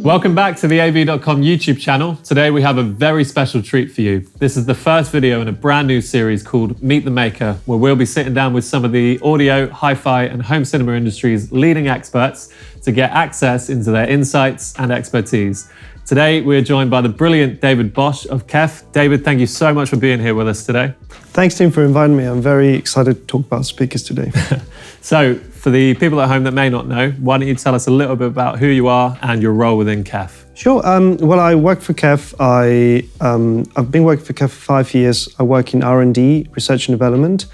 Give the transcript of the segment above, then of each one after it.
Welcome back to the AV.com YouTube channel. Today we have a very special treat for you. This is the first video in a brand new series called Meet the Maker, where we'll be sitting down with some of the audio, hi-fi and home cinema industry's leading experts to get access into their insights and expertise. Today we're joined by the brilliant David Bosch of KEF. David, thank you so much for being here with us today. Thanks, Tim, for inviting me. I'm very excited to talk about speakers today. So, for the people at home that may not know, why don't you tell us a little bit about who you are and your role within KEF? Sure. Well, I work for KEF. I've been working for KEF for 5 years. I work in R&D, research and development,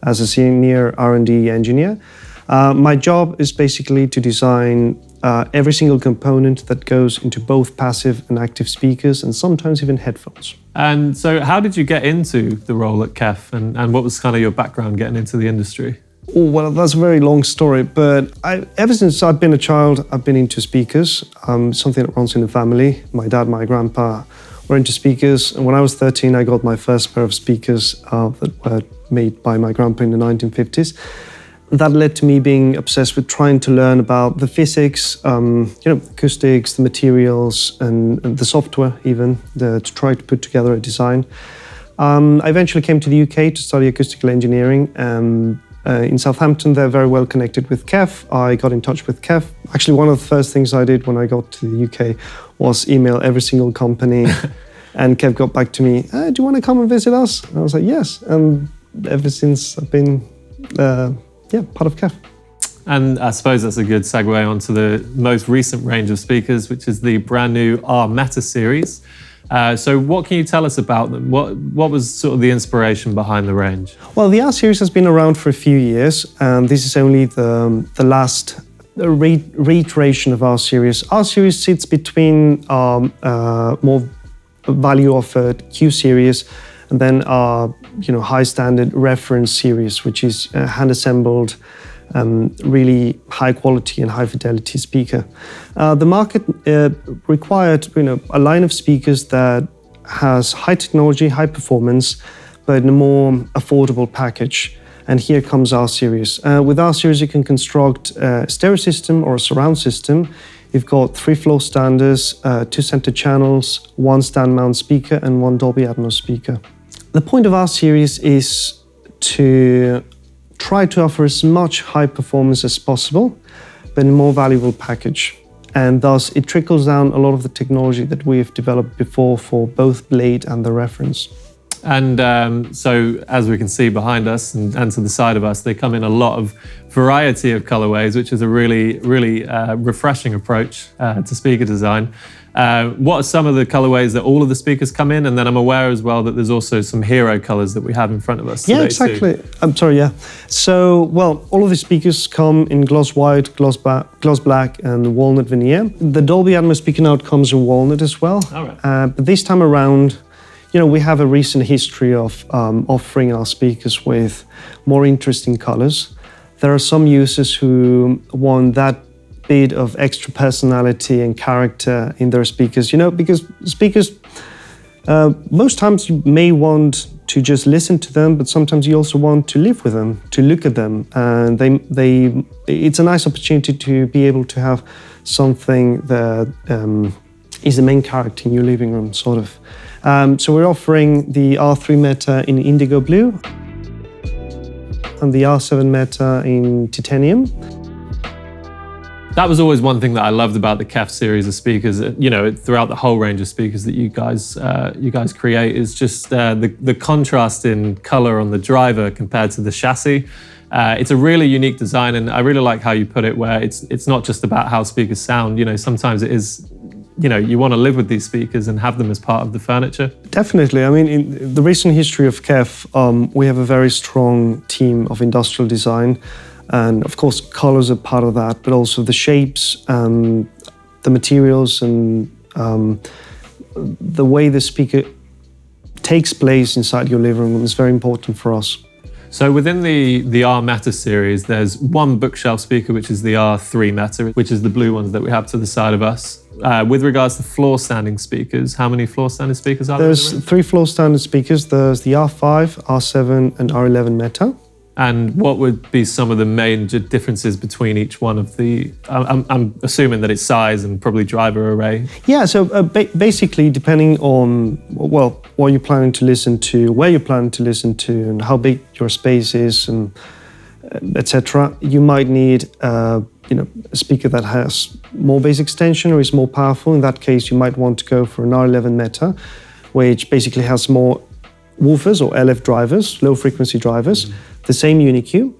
as a senior R&D engineer. My job is basically to design every single component that goes into both passive and active speakers, and sometimes even headphones. And so how did you get into the role at KEF, and what was kind of your background getting into the industry? Oh, well, that's a very long story, but ever since I've been a child, I've been into speakers. Something that runs in the family. My dad, my grandpa were into speakers, and when I was 13, I got my first pair of speakers that were made by my grandpa in the 1950s. That led to me being obsessed with trying to learn about the physics, acoustics, the materials, and the software even, to try to put together a design. I eventually came to the UK to study acoustical engineering. In Southampton, they're very well connected with KEF. I got in touch with KEF. Actually, one of the first things I did when I got to the UK was email every single company. And KEF got back to me, do you want to come and visit us? And I was like, yes. And ever since, I've been part of KEF. And I suppose that's a good segue onto the most recent range of speakers, which is the brand new R Meta series. So what can you tell us about them? What was sort of the inspiration behind the range? Well, the R series has been around for a few years, and this is only the last reiteration of R series. R series sits between more value offered Q series and then our high standard reference series, which is hand assembled, really high quality and high fidelity speaker. The market required a line of speakers that has high technology, high performance, but in a more affordable package. And here comes R series. With R series, you can construct a stereo system or a surround system. You've got 3 floor standards, 2 center channels, 1 stand mount speaker, and 1 Dolby Atmos speaker. The point of R series is to try to offer as much high performance as possible, but in a more valuable package. And thus, it trickles down a lot of the technology that we've developed before for both Blade and the reference. And so, as we can see behind us and to the side of us, they come in a lot of variety of colorways, which is a really, really refreshing approach to speaker design. What are some of the colorways that all of the speakers come in? And then I'm aware as well that there's also some hero colors that we have in front of us today. Yeah, exactly. Too. I'm sorry, yeah. So, well, all of the speakers come in gloss white, gloss black, and walnut veneer. The Dolby Atmos speaker now comes in walnut as well. All right. But this time around, we have a recent history of offering our speakers with more interesting colors. There are some users who want that bit of extra personality and character in their speakers, because speakers, most times you may want to just listen to them, but sometimes you also want to live with them, to look at them. And it's a nice opportunity to be able to have something that is the main character in your living room, sort of. So we're offering the R3 Meta in indigo blue and the R7 Meta in titanium. That was always one thing that I loved about the KEF series of speakers. Throughout the whole range of speakers that you guys create is just the contrast in color on the driver compared to the chassis. It's a really unique design, and I really like how you put it, where it's not just about how speakers sound. Sometimes it is. You want to live with these speakers and have them as part of the furniture. Definitely. I mean, in the recent history of KEF, we have a very strong team of industrial design. And of course, colors are part of that, but also the shapes, the materials, and the way the speaker takes place inside your living room is very important for us. So within the R Meta series, there's one bookshelf speaker, which is the R3 Meta, which is the blue ones that we have to the side of us. With regards to floor standing speakers, how many floor standing speakers are there? There's 3 floor standing speakers. There's the R5, R7, and R11 Meta. And what would be some of the major differences between each one of the... I'm assuming that it's size and probably driver array. Yeah, so basically depending on, well, what you're planning to listen to, where you're planning to listen to, and how big your space is, and etc., you might need a speaker that has more bass extension or is more powerful. In that case, you might want to go for an R11 Meta, which basically has more woofers or LF drivers, low frequency drivers, the same Uni-Q.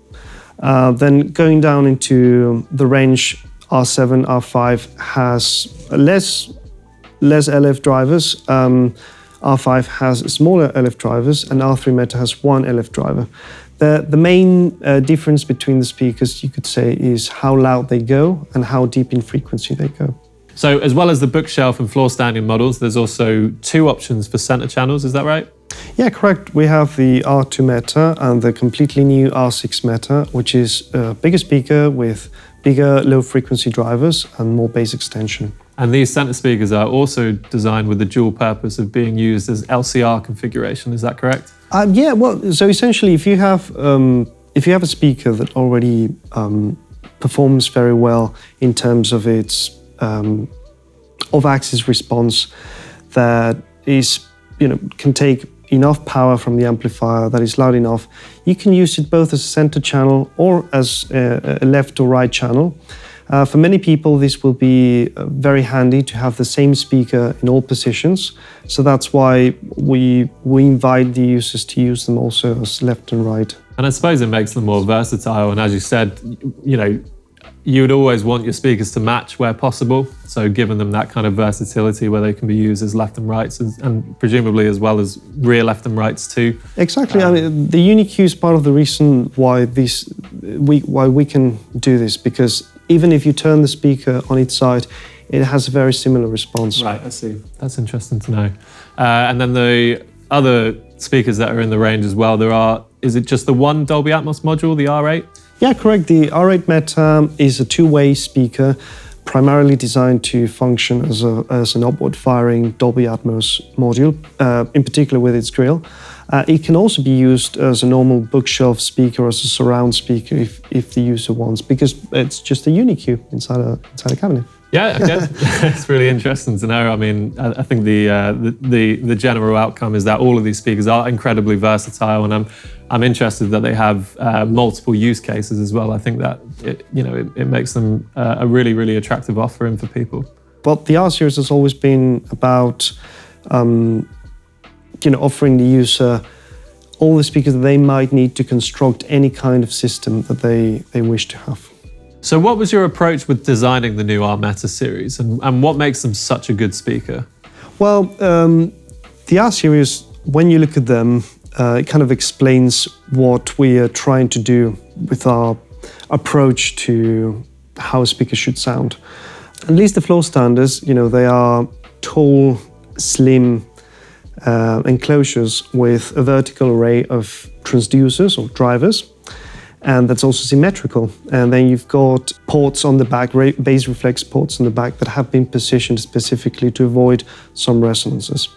Then going down into the range, R7, R5 has less LF drivers, R5 has smaller LF drivers, and R3 Meta has one LF driver. The main difference between the speakers, you could say, is how loud they go and how deep in frequency they go. So as well as the bookshelf and floor standing models, there's also 2 options for center channels, is that right? Yeah, correct. We have the R2 Meta and the completely new R6 Meta, which is a bigger speaker with bigger low frequency drivers and more bass extension. And these center speakers are also designed with the dual purpose of being used as LCR configuration, is that correct? Yeah, well, so essentially if you have a speaker that already performs very well in terms of its off-axis response, that is, can take enough power from the amplifier, that is loud enough, you can use it both as a center channel or as a left or right channel. For many people, this will be very handy to have the same speaker in all positions. So that's why we invite the users to use them also as left and right. And I suppose it makes them more versatile. And as you said, you would always want your speakers to match where possible. So giving them that kind of versatility where they can be used as left and rights and presumably as well as rear left and rights too. Exactly. I mean, the Uni-Q is part of the reason why we can do this, because even if you turn the speaker on its side, it has a very similar response. Right, I see. That's interesting to know. And then the other speakers that are in the range as well, is it just the one Dolby Atmos module, the R8? Yeah, correct. The R8 Meta is a two-way speaker, primarily designed to function as an upward-firing Dolby Atmos module, in particular with its grill. It can also be used as a normal bookshelf speaker or as a surround speaker if the user wants, because it's just a Uni-Q inside a cabinet. Yeah, okay. It's really interesting to know. I mean, I think the general outcome is that all of these speakers are incredibly versatile, and I'm interested that they have multiple use cases as well. I think that it makes them a really, really attractive offering for people. Well, the R series has always been about offering the user all the speakers that they might need to construct any kind of system that they wish to have. So what was your approach with designing the new R Meta series, and what makes them such a good speaker? Well, the R series, when you look at them, it kind of explains what we are trying to do with our approach to how a speaker should sound. At least the floor standards, they are tall, slim enclosures with a vertical array of transducers or drivers. And that's also symmetrical. And then you've got ports on the back, bass reflex ports on the back that have been positioned specifically to avoid some resonances.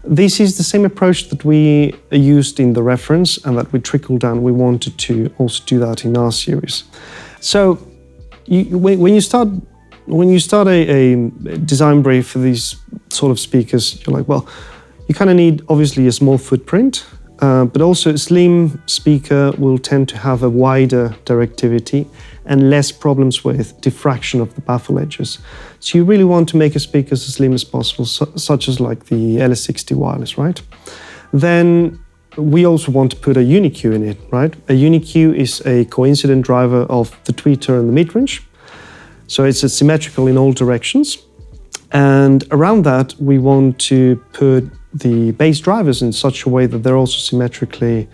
This is the same approach that we used in the reference and that we trickled down. We wanted to also do that in our series. So when you start a design brief for these sort of speakers, you're like, well, you kind of need obviously a small footprint. But also a slim speaker will tend to have a wider directivity and less problems with diffraction of the baffle edges. So you really want to make a speaker as slim as possible, such as like the LS60 wireless, right? Then we also want to put a Uni-Q in it, right? A Uni-Q is a coincident driver of the tweeter and the mid-range. So it's symmetrical in all directions. And around that, we want to put the bass drivers in such a way that they're also symmetrically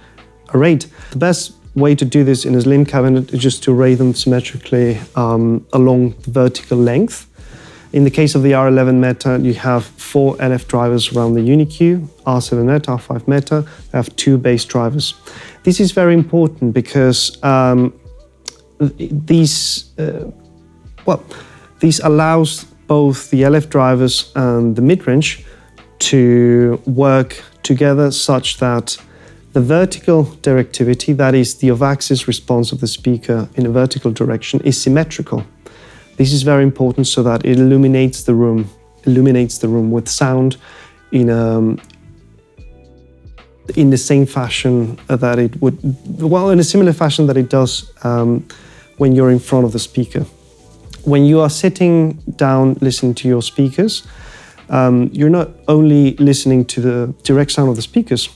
arrayed. The best way to do this in a slim cabinet is just to array them symmetrically along the vertical length. In the case of the R11 Meta, you have 4 LF drivers around the Uni-Q, R7 Meta, R5 Meta, they have 2 bass drivers. This is very important because these allows both the LF drivers and the mid-range to work together such that The vertical directivity, that is the off-axis response of the speaker in a vertical direction, is symmetrical. This is very important so that it illuminates the room with sound in the same fashion that it would, well, in a similar fashion that it does when you're in front of the speaker. When you are sitting down listening to your speakers, you're not only listening to the direct sound of the speakers,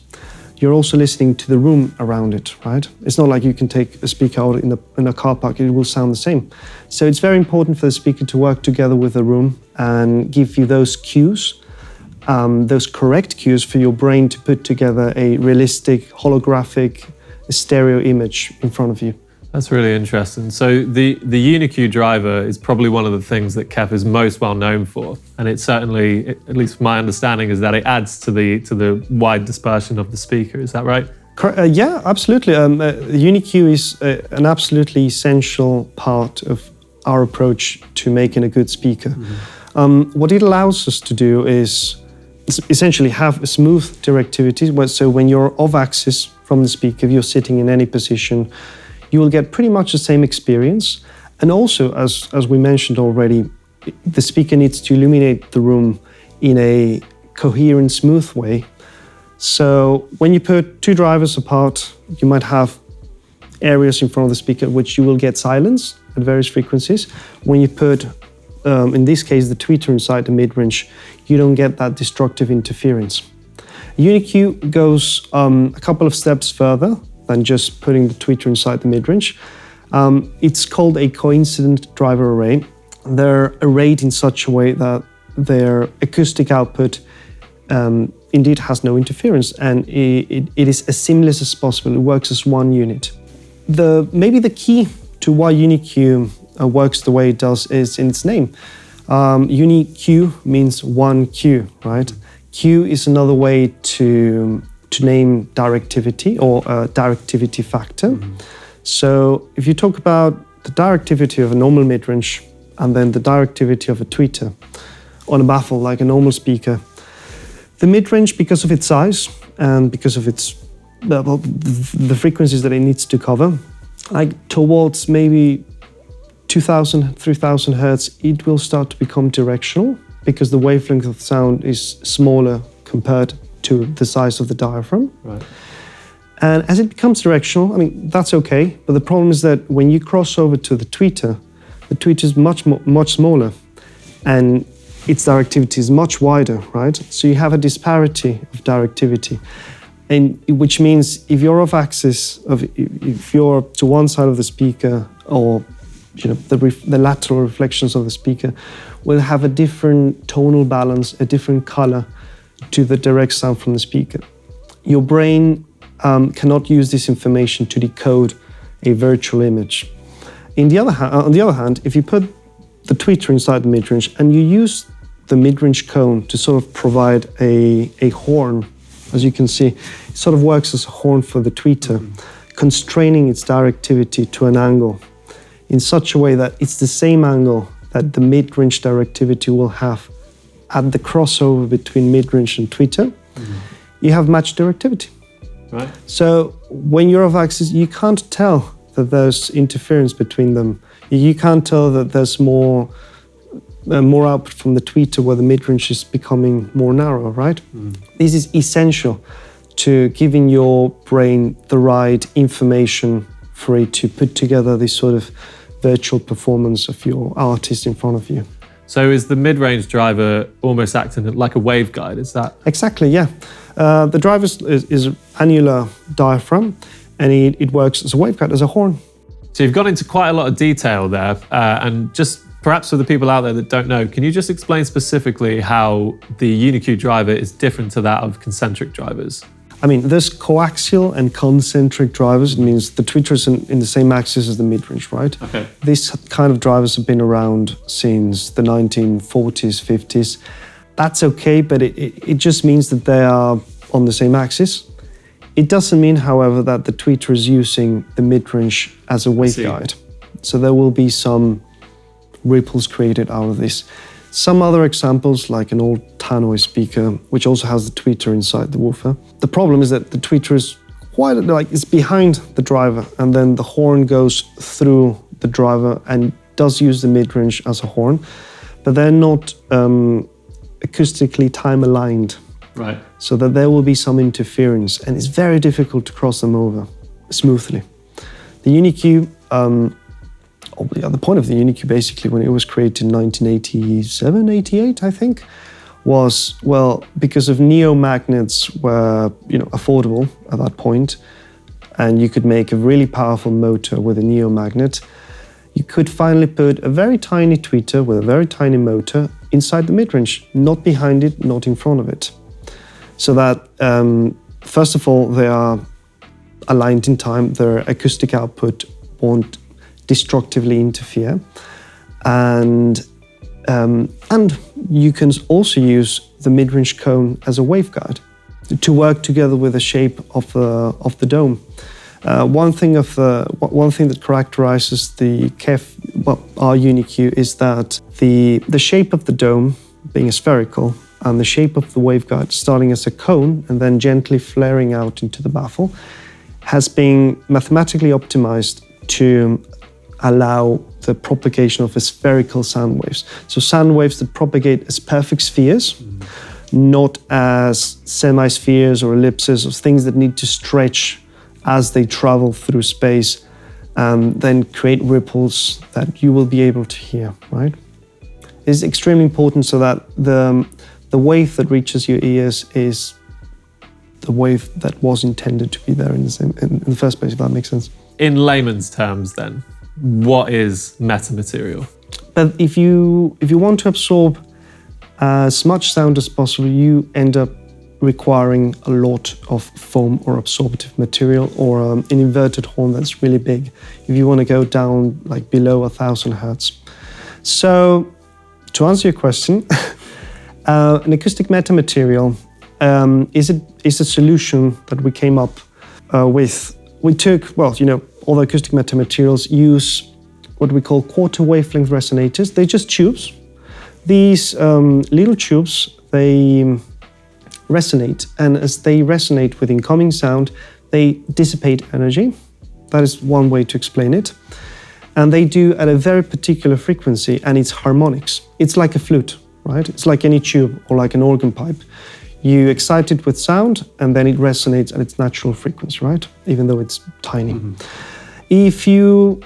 you're also listening to the room around it, right? It's not like you can take a speaker out in a car park, it will sound the same. So it's very important for the speaker to work together with the room and give you those cues, those correct cues for your brain to put together a realistic, holographic, stereo image in front of you. That's really interesting. So the Uni-Q driver is probably one of the things that KEF is most well known for, and it certainly, at least my understanding, is that it adds to the wide dispersion of the speaker. Is that right? Yeah, absolutely. Uni-Q is an absolutely essential part of our approach to making a good speaker. Mm-hmm. What it allows us to do is essentially have a smooth directivity. So when you're off-axis from the speaker, if you're sitting in any position, you will get pretty much the same experience. And also, as we mentioned already, the speaker needs to illuminate the room in a coherent, smooth way. So when you put two drivers apart, you might have areas in front of the speaker which you will get silence at various frequencies. When you put, in this case, the tweeter inside the mid-range, you don't get that destructive interference. Uni-Q goes a couple of steps further than just putting the tweeter inside the mid-range. It's called a coincident driver array. They're arrayed in such a way that their acoustic output indeed has no interference, and it is as seamless as possible. It works as one unit. Maybe the key to why Uni-Q works the way it does is in its name. Uni-Q means one Q, right? Q is another way to name directivity or directivity factor. Mm-hmm. So if you talk about the directivity of a normal mid-range and then the directivity of a tweeter on a baffle like a normal speaker, the mid-range, because of its size and because of its the frequencies that it needs to cover, like towards maybe 2000, 3000 hertz, it will start to become directional because the wavelength of sound is smaller compared to the size of the diaphragm. Right. And as it becomes directional, I mean, that's okay, but the problem is that when you cross over to the tweeter is much smaller and its directivity is much wider, right? So you have a disparity of directivity, and which means if you're off axis, if you're to one side of the speaker, or the lateral reflections of the speaker will have a different tonal balance, a different color to the direct sound from the speaker. Your brain cannot use this information to decode a virtual image. On the other hand, if you put the tweeter inside the mid-range and you use the mid-range cone to sort of provide a horn, as you can see, it sort of works as a horn for the tweeter, constraining its directivity to an angle in such a way that it's the same angle that the mid-range directivity will have at the crossover between mid-range and tweeter. You have matched directivity. Right. So when you're off axis, you can't tell that there's interference between them. You can't tell that there's more output from the tweeter where the mid-range is becoming more narrow, right? This is essential to giving your brain the right information for it to put together this sort of virtual performance of your artist in front of you. So is the mid-range driver almost acting like a waveguide? Is that? Exactly, yeah. The driver is an annular diaphragm, and it works as a waveguide, as a horn. So you've gone into quite a lot of detail there, and just perhaps for the people out there that don't know, can you just explain specifically how the Uni-Q driver is different to that of concentric drivers? I mean, there's coaxial and concentric drivers. It means the tweeter is in the same axis as the mid-range, right? Okay. These kind of drivers have been around since the 1940s, 50s. That's okay, but it just means that they are on the same axis. It doesn't mean, however, that the tweeter is using the mid-range as a waveguide. So there will be some ripples created out of this. Some other examples, like an old tannoy speaker, which also has the tweeter inside the woofer. The problem is that the tweeter is quite like it's behind the driver, and then the horn goes through the driver and does use the mid-range as a horn, but they're not acoustically time aligned. Right. So that there will be some interference, and it's very difficult to cross them over smoothly. The Uni-Q, the point of the Uni-Q basically when it was created in 1987, 88, I think, was, well, because of neo-magnets were, affordable at that point, and you could make a really powerful motor with a neo-magnet, you could finally put a very tiny tweeter with a very tiny motor inside the mid-range, not behind it, not in front of it. So that, first of all, they are aligned in time, their acoustic output won't destructively interfere. And you can also use the mid-range cone as a waveguide to work together with the shape of the dome. One thing that characterizes the KEF, our Uni-Q, is that the shape of the dome, being spherical, and the shape of the waveguide starting as a cone and then gently flaring out into the baffle, has been mathematically optimized to allow the propagation of spherical sound waves. So sound waves that propagate as perfect spheres, not as semi-spheres or ellipses, or things that need to stretch as they travel through space and then create ripples that you will be able to hear, right? It's extremely important so that the wave that reaches your ears is the wave that was intended to be there in the first place, if that makes sense. In layman's terms then, what is metamaterial? But if you want to absorb as much sound as possible, you end up requiring a lot of foam or absorptive material, or an inverted horn that's really big if you want to go down like below 1,000 hertz. So to answer your question, an acoustic metamaterial is a solution that we came up with. We took, all the acoustic metamaterials use what we call quarter wavelength resonators. They're just tubes. These little tubes, they resonate, and as they resonate with incoming sound, they dissipate energy. That is one way to explain it. And they do at a very particular frequency, and it's harmonics. It's like a flute, right? It's like any tube or like an organ pipe. You excite it with sound, and then it resonates at its natural frequency, right? Even though it's tiny. Mm-hmm. If you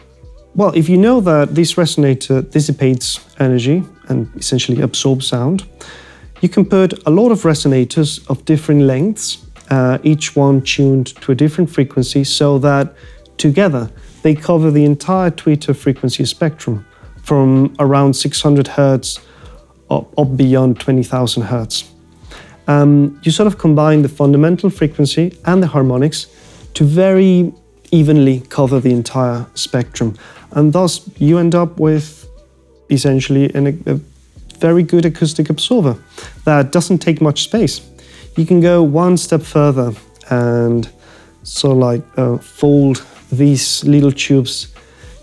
know that this resonator dissipates energy and essentially absorbs sound, you can put a lot of resonators of different lengths, each one tuned to a different frequency, so that together they cover the entire tweeter frequency spectrum from around 600 hertz up beyond 20,000 hertz. You sort of combine the fundamental frequency and the harmonics to very evenly cover the entire spectrum. And thus you end up with essentially a very good acoustic absorber that doesn't take much space. You can go one step further and sort of like fold these little tubes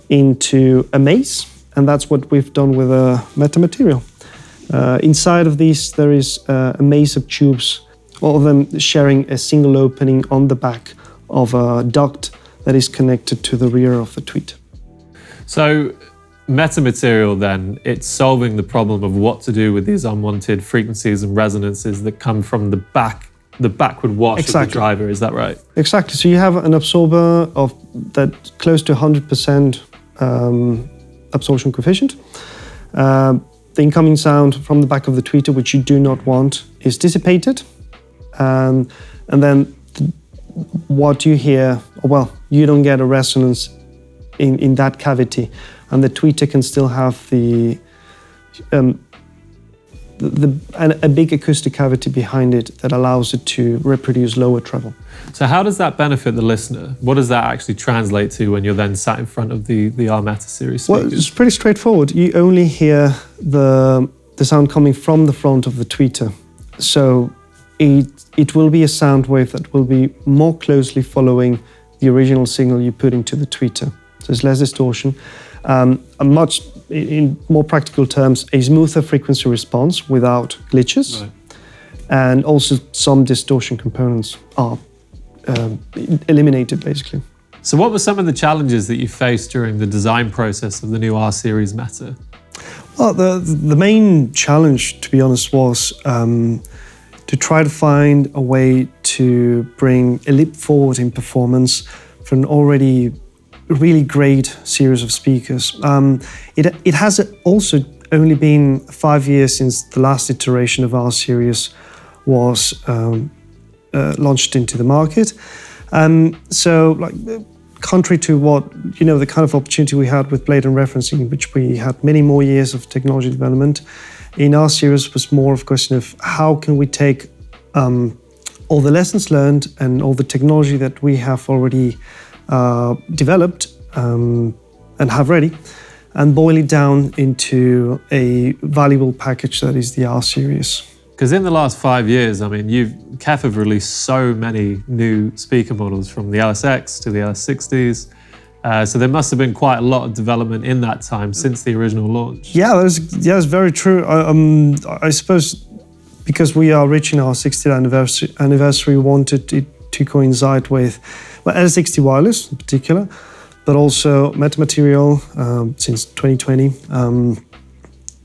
into a maze, and that's what we've done with a metamaterial. Inside of these there is a maze of tubes, all of them sharing a single opening on the back of a duct that is connected to the rear of the tweeter. So metamaterial then, it's solving the problem of what to do with these unwanted frequencies and resonances that come from the backward wash of the driver, is that right? Exactly. So you have an absorber of that close to 100% absorption coefficient. The incoming sound from the back of the tweeter, which you do not want, is dissipated. And then what you hear, you don't get a resonance in that cavity. And the tweeter can still have a big acoustic cavity behind it that allows it to reproduce lower treble. So how does that benefit the listener? What does that actually translate to when you're then sat in front of the R Meta series speakers? Well, it's pretty straightforward. You only hear the sound coming from the front of the tweeter. So it will be a sound wave that will be more closely following the original signal you put into the tweeter. So there's less distortion. In more practical terms, a smoother frequency response without glitches. Right. And also some distortion components are eliminated, basically. So what were some of the challenges that you faced during the design process of the new R-Series Meta? Well, the main challenge, to be honest, was to try to find a way to bring a leap forward in performance for an already really great series of speakers. It has also only been 5 years since the last iteration of our series was launched into the market. So, like, contrary to what, the kind of opportunity we had with Blade and Referencing, in which we had many more years of technology development, in our series was more of a question of how can we take all the lessons learned and all the technology that we have already developed and have ready, and boil it down into a valuable package that is the R series. Because in the last 5 years, I mean, KEF have released so many new speaker models, from the LSX to the LS60s. So there must have been quite a lot of development in that time since the original launch. Yeah, that's very true. I suppose because we are reaching our 60th anniversary, we wanted it to coincide with LS60 wireless in particular, but also Meta-Material since 2020,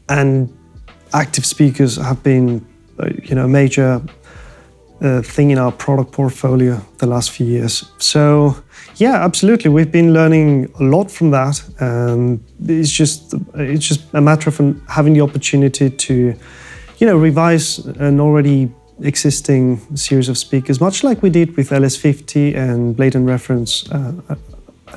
and active speakers have been a major thing in our product portfolio the last few years. So yeah, absolutely, we've been learning a lot from that, and it's just a matter of having the opportunity to revise an already existing series of speakers, much like we did with LS50 and Blade and Reference at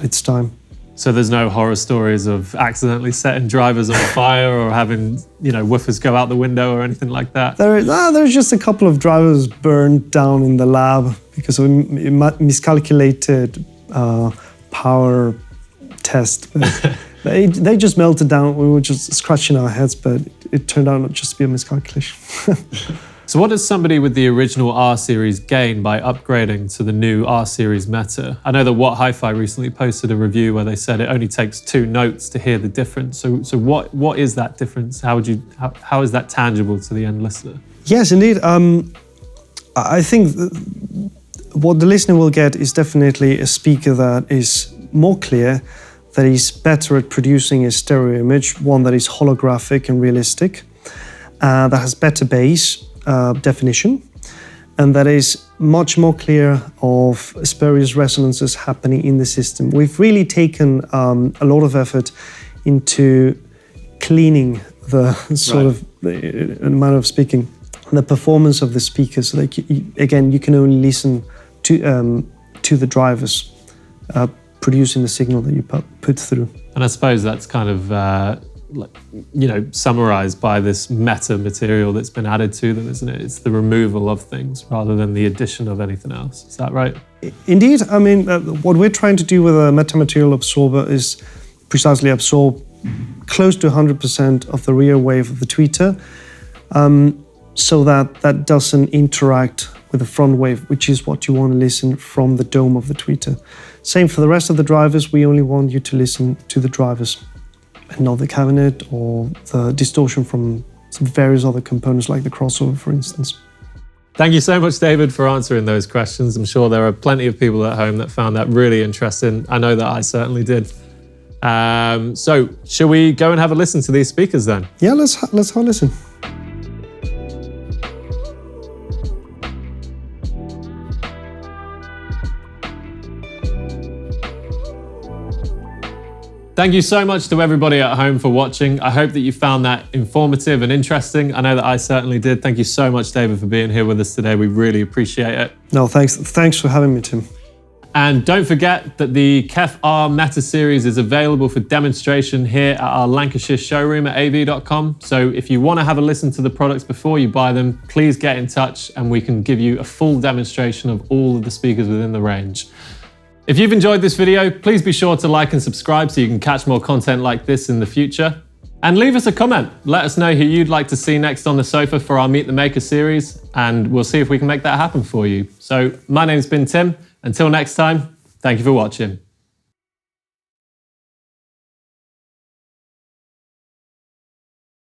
its time. So there's no horror stories of accidentally setting drivers on fire or having, woofers go out the window or anything like that? There's just a couple of drivers burned down in the lab because of a miscalculated power test. But they just melted down. We were just scratching our heads, but it turned out not just to be a miscalculation. So what does somebody with the original R-Series gain by upgrading to the new R-Series Meta? I know that HiFi recently posted a review where they said it only takes 2 notes to hear the difference. So what is that difference? How is that tangible to the end listener? Yes, indeed. I think what the listener will get is definitely a speaker that is more clear, that is better at producing a stereo image, one that is holographic and realistic, that has better bass definition, and that is much more clear of spurious resonances happening in the system. We've really taken a lot of effort into cleaning the sort of the manner of speaking, and the performance of the speakers. So that again, you can only listen to the drivers producing the signal that you put through. And I suppose that's kind of summarized by this Meta-Material that's been added to them, isn't it? It's the removal of things rather than the addition of anything else. Is that right? Indeed. I mean, what we're trying to do with a Meta-Material absorber is precisely absorb close to 100% of the rear wave of the tweeter, so that doesn't interact with the front wave, which is what you want to listen from the dome of the tweeter. Same for the rest of the drivers. We only want you to listen to the drivers and not the cabinet or the distortion from some various other components like the crossover, for instance. Thank you so much, David, for answering those questions. I'm sure there are plenty of people at home that found that really interesting. I know that I certainly did. So shall we go and have a listen to these speakers then? Yeah, let's have a listen. Thank you so much to everybody at home for watching. I hope that you found that informative and interesting. I know that I certainly did. Thank you so much, David, for being here with us today. We really appreciate it. No, thanks for having me, Tim. And don't forget that the KEF R Meta series is available for demonstration here at our Lancashire showroom at av.com. So if you want to have a listen to the products before you buy them, please get in touch and we can give you a full demonstration of all of the speakers within the range. If you've enjoyed this video, please be sure to like and subscribe so you can catch more content like this in the future. And leave us a comment. Let us know who you'd like to see next on the sofa for our Meet the Maker series, and we'll see if we can make that happen for you. So my name's been Tim. Until next time, thank you for watching.